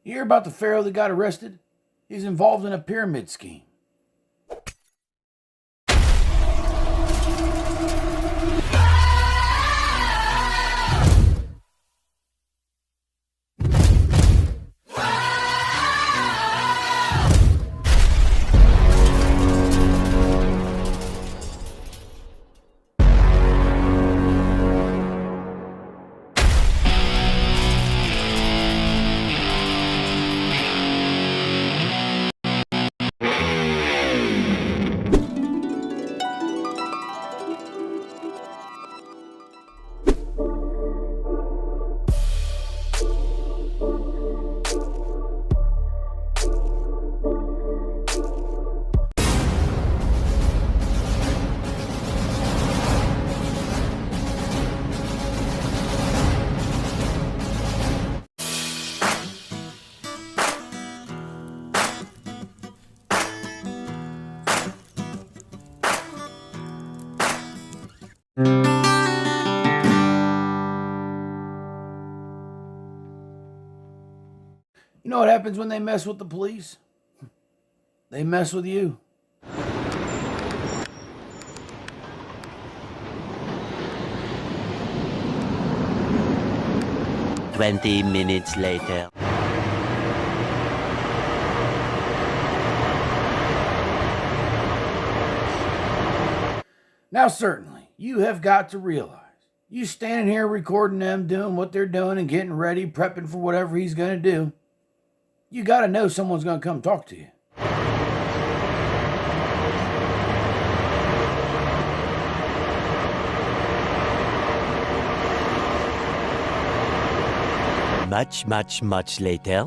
You hear about the pharaoh that got arrested? He's involved in a pyramid scheme. You know what happens when they mess with the police? They mess with you. "20 minutes later." Now certainly, you have got to realize, you standing here recording them doing what they're doing and getting ready, prepping for whatever he's going to do, you got to know someone's going to come talk to you. Much later.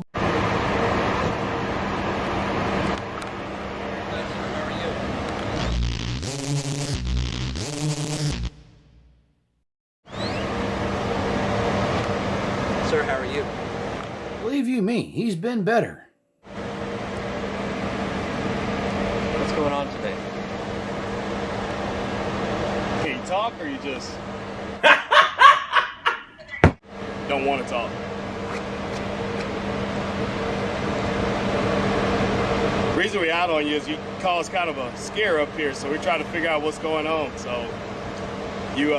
Sir, how are you? Believe you me, he's been better. What's going on today? Can you talk or you just don't want to talk? The reason we're out on you is you caused kind of a scare up here, so we're trying to figure out what's going on. So you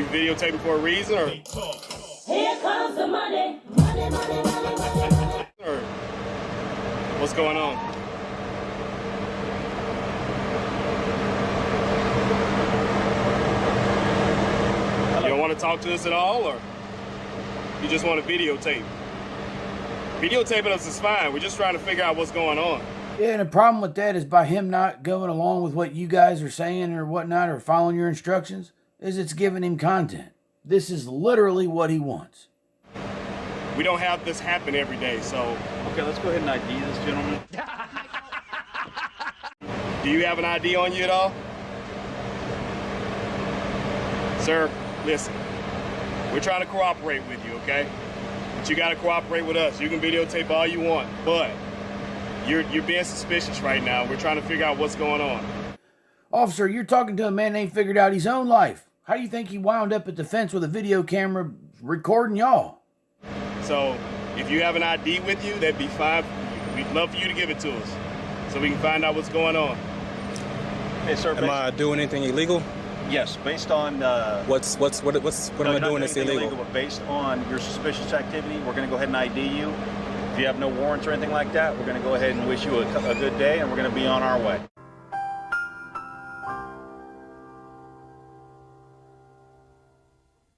videotaping for a reason, or Here comes the money. Money, money, money, money, money. or what's going on? You don't want to talk to us at all, or you just want to videotape? Videotaping us is fine. We're just trying to figure out what's going on. Yeah, and the problem with that is by him not going along with what you guys are saying or whatnot, or following your instructions, is it's giving him content. This is literally what he wants. We don't have this happen every day, so. Okay, let's go ahead and ID this gentleman. Do you have an ID on you at all? Sir, listen. We're trying to cooperate with you, okay? But you gotta cooperate with us. You can videotape all you want, but you're being suspicious right now. We're trying to figure out what's going on. Officer, you're talking to a man that ain't figured out his own life. How do you think he wound up at the fence with a video camera recording y'all? So, if you have an ID with you, that'd be fine. We'd love for you to give it to us so we can find out what's going on. Hey, sir. Am I doing anything illegal? Yes, based on... What am I doing that's illegal? But based on your suspicious activity, we're going to go ahead and ID you. If you have no warrants or anything like that, we're going to go ahead and wish you a good day, and we're going to be on our way.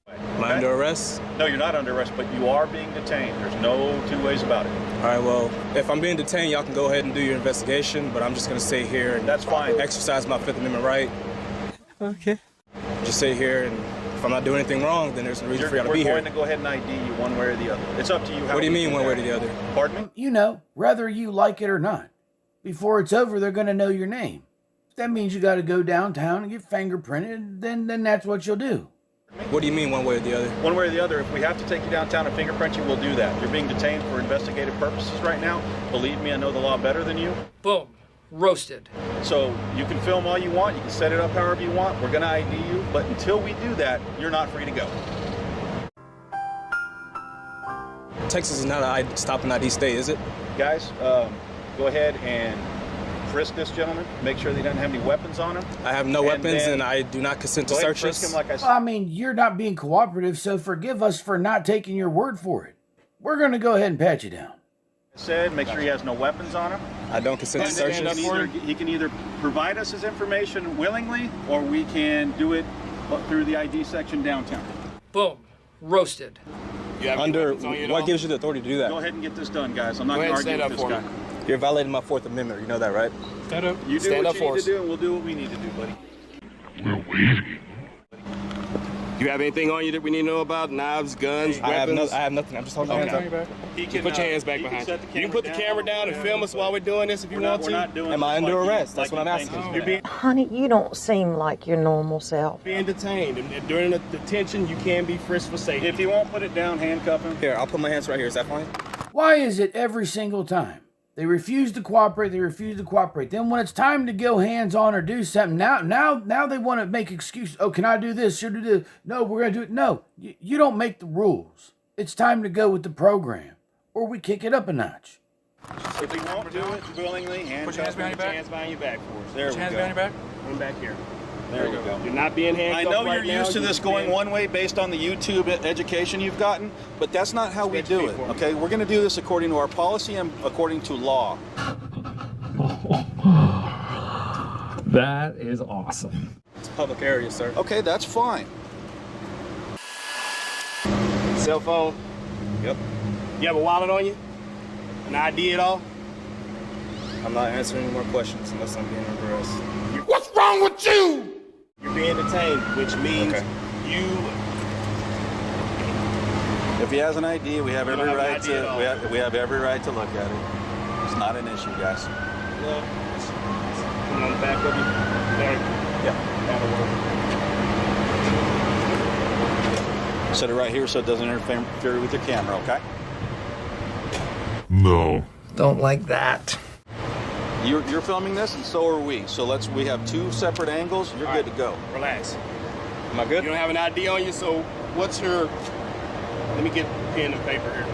Am I under arrest? No, you're not under arrest, but you are being detained. There's no two ways about it. All right, well, if I'm being detained, y'all can go ahead and do your investigation, but I'm just going to stay here and That's fine. exercise my Fifth Amendment right. Okay. Just stay here, and if I'm not doing anything wrong, then there's no reason for y'all to be We're here. going to go ahead and ID you one way or the other. It's up to you. What do you mean one way or the other? Pardon me? You know, whether you like it or not. Before it's over, they're going to know your name. If that means you got to go downtown and get fingerprinted, then that's what you'll do. What do you mean one way or the other? One way or the other, if we have to take you downtown and fingerprint you, we'll do that. You're being detained for investigative purposes right now. Believe me, I know the law better than you. Boom. Roasted. So you can film all you want. You can set it up however you want. We're going to ID you. But until we do that, you're not free to go. Texas is not a stop and ID state, is it? Guys, go ahead and frisk this gentleman. Make sure that he doesn't have any weapons on him. I have no weapons, and I do not consent to Go ahead and searches. frisk him like I said. Well, I mean, you're not being cooperative, so forgive us for not taking your word for it. We're going to go ahead and pat you down. Make sure he has no weapons on him. I don't consent to And then searches. he can either provide us his information willingly, or we can do it through the ID section downtown. Boom. Roasted. You have any Under weapons on you at what all? gives you the authority to do that? Go ahead and get this done, guys. I'm not Go going to ahead and argue with stand this up guy. for You're violating my Fourth Amendment. You know that, right? Stand up. You do Stand what up you for need us. to do, and we'll do what we need to do, buddy. You have anything on you that we need to know about? Knives, guns, I have weapons? nothing. I'm just holding my hands up. He can, Put your hands back he can behind you. set the You can put the camera down and film us while we're doing this if you want We're to. not doing Am I this under like arrest? That's like what I'm you think asking. it's You're being, Honey, you don't seem like your normal self. being detained. And during the detention, you can be frisked for safety. If he won't put it down, handcuff him. Here, I'll put my hands right here. Is that fine? Why is it every single time they refuse to cooperate? Then when it's time to go hands-on or do something, now they want to make excuses. Oh, can I do this? Should I do this? No, we're going to do it. No, you don't make the rules. It's time to go with the program, or we kick it up a notch. If he won't do it willingly, Put your hands handcuff behind him. your back. Hands behind your back for us. There Put we your hands go. behind your back. Come back here. There we go. You're not being I handcuffed know right you're now. used to this going one way based on the YouTube education you've gotten, but that's not how we do it, okay? We're going to do this according to our policy and according to law. That is awesome. It's a public area, sir. Okay, that's fine. Cell phone. Yep. You have a wallet on you? An ID at all? I'm not answering any more questions unless I'm being under arrest. What's wrong with you? You're being detained, which means Okay. you. If he has an ID, we have We every don't have an right ID at all. to we have every right to look at it. It's not an issue, guys. Well, come on the back of you. There. Yeah. That'll work. Set it right here so it doesn't interfere with your camera, okay? No. Don't like that. You're filming this, and so are we. So we have two separate angles. You're good to go. Relax. Am I good? You don't have an ID on you, so what's your. Let me get pen and paper here.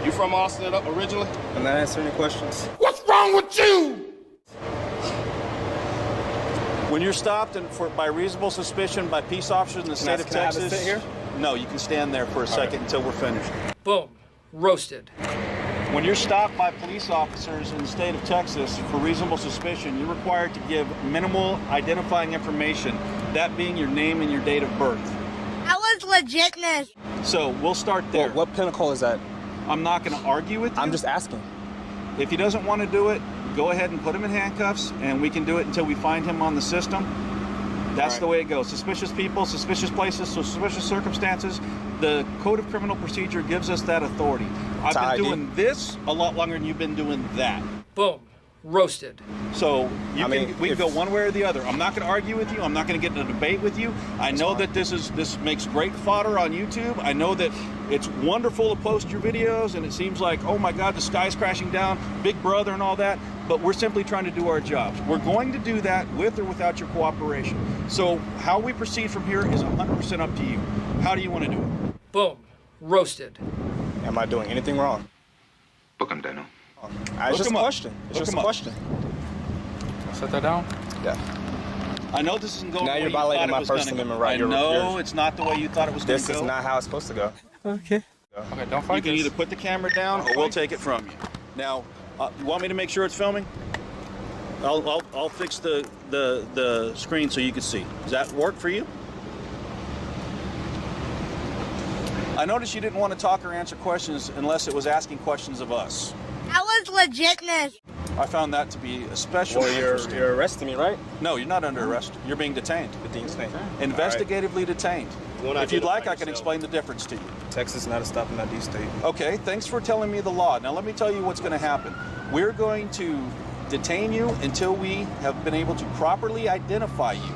You from Austin originally? I'm not answering any questions. What's wrong with you? When you're stopped by reasonable suspicion by peace officers in the state of Can I have a Texas, sit here? no, you can stand there for a second until we're finished. Boom. Roasted. When you're stopped by police officers in the state of Texas for reasonable suspicion, you're required to give minimal identifying information, that being your name and your date of birth. That was legitness. So we'll start there. Well, what pinnacle is that? I'm not going to argue with you. I'm just asking. If he doesn't want to do it, go ahead and put him in handcuffs, and we can do it until we find him on the system. That's the way it goes. Suspicious people, suspicious places, suspicious circumstances. The Code of Criminal Procedure gives us that authority. I've been ID. doing this a lot longer than you've been doing that. Boom. Roasted. So we mean, can go one way or the other. I'm not going to argue with you. I'm not going to get in a debate with you. I know that this makes great fodder on YouTube. I know that it's wonderful to post your videos, and it seems like, oh my God, the sky's crashing down, Big Brother and all that. But we're simply trying to do our jobs. We're going to do that with or without your cooperation. So how we proceed from here is 100% up to you. How do you want to do it? Boom. Roasted. Am I doing anything wrong? Book him, Dano. It's just a question. It's Look just him a up. question. Set that down. Yeah. I know this isn't going Now the way you're you thought violating it my was First gonna go. Amendment right. I You're- know you're- it's not the way you thought it was going This to go. is not how it's supposed to go. Okay. Okay, don't fight You can this. either put the camera down or we'll take it from you. Now, you want me to make sure it's filming? I'll fix the screen so you can see. Does that work for you? I noticed you didn't want to talk or answer questions unless it was asking questions of us. That was legitness. I found that to be especially Well, interesting. you're arresting me, right? No, you're not under arrest. You're being detained. Investigatively detained. wanna If you'd like, identify I can yourself. explain the difference to you. Texas is not a stop and ID state. Okay, thanks for telling me the law. Now let me tell you what's going to happen. We're going to detain you until we have been able to properly identify you.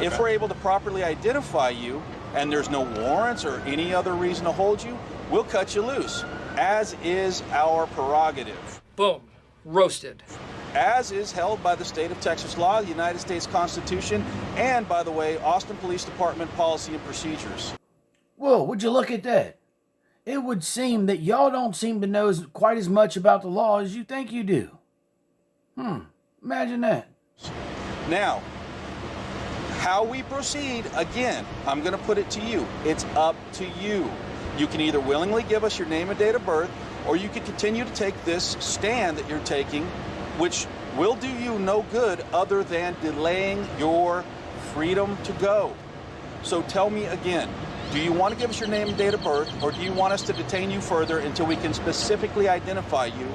If we're able to properly identify you and there's no warrants or any other reason to hold you, we'll cut you loose, as is our prerogative. Boom. Roasted. As is held by the state of Texas law, the United States Constitution, and, by the way, Austin Police Department policy and procedures. Whoa, would you look at that? it would seem that y'all don't seem to know quite as much about the law as you think you do. Imagine that. Now, how we proceed, again, I'm going to put it to you. It's up to you. You can either willingly give us your name and date of birth, or you can continue to take this stand that you're taking, which will do you no good other than delaying your freedom to go. So tell me again, do you want to give us your name and date of birth, or do you want us to detain you further until we can specifically identify you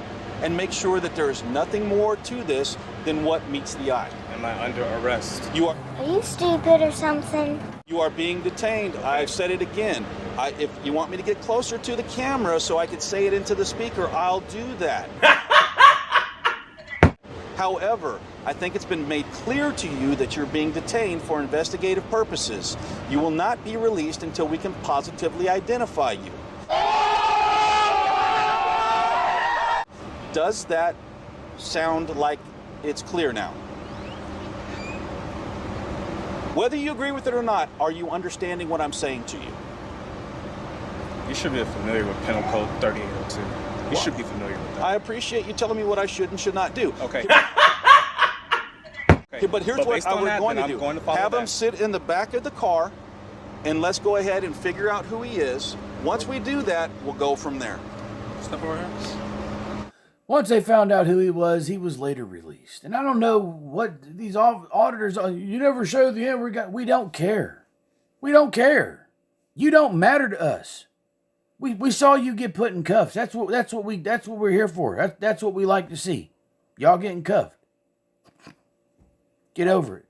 and make sure that there is nothing more to this than what meets the eye? Am I under arrest? Are you stupid or something? You are being detained. I've said it again. If you want me to get closer to the camera so I could say it into the speaker, I'll do that. However, I think it's been made clear to you that you're being detained for investigative purposes. You will not be released until we can positively identify you. Does that sound like it's clear now? Whether you agree with it or not, are you understanding what I'm saying to you? You should be familiar with Penal Code 3802. You should be familiar with that. I appreciate you telling me what I should and should not do. Okay. Okay, but here's what we're going to do. Have him sit in the back of the car, and let's go ahead and figure out who he is. Once we do that, we'll go from there. Step over here. Once they found out who he was later released. And I don't know what these auditors, you never show the end. We don't care. We don't care. You don't matter to us. We saw you get put in cuffs. That's what we're here for. That's what we like to see. Y'all getting cuffed. Get over it.